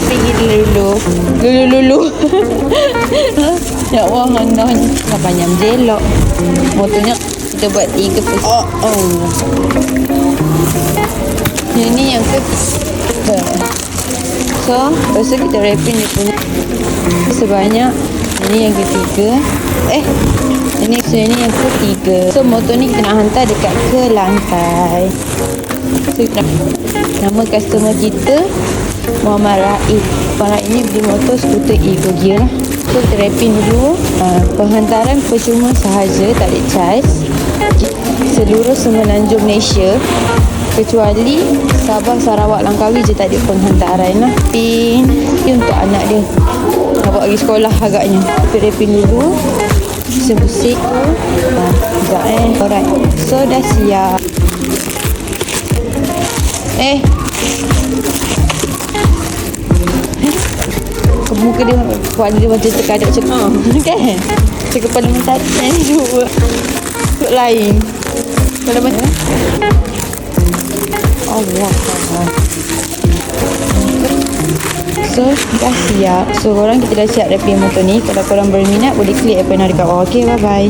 Pergi dulu. Lulu. Ya Allah, nak panjang jelok. Motonya kita buat 3 persen. Yang ni yang ketiga. So, lepas tu kita wrapping dia punya sebanyak. Ini yang ketiga. Ini yang ketiga. So, motor ni kita nak hantar dekat ke lantai. So, kita nama customer kita Muhammad Raif. Muhammad Raif ni beli motor skuter Evo Gear lah. So, kita wrapping dulu. Penghantaran percuma sahaja, tak ada charge. Seluruh Semenanjung Malaysia kecuali Sabah, Sarawak, Langkawi je tak ada penghantaran lah. Pin ni untuk anak dia nak bawa pergi sekolah agaknya. Kita wrapping dulu. Sebusik tu. Sekejap Alright. So, dah siap. Muka dia buat dia macam terkadap macam kan? Macam kepala mentari ni dua untuk lain. Kalau macam Allah. So dah siap. So korang kita dah siap wrapping motor ni. Kalau korang berminat boleh klik apa yang ada kat bawah. Okay, bye bye.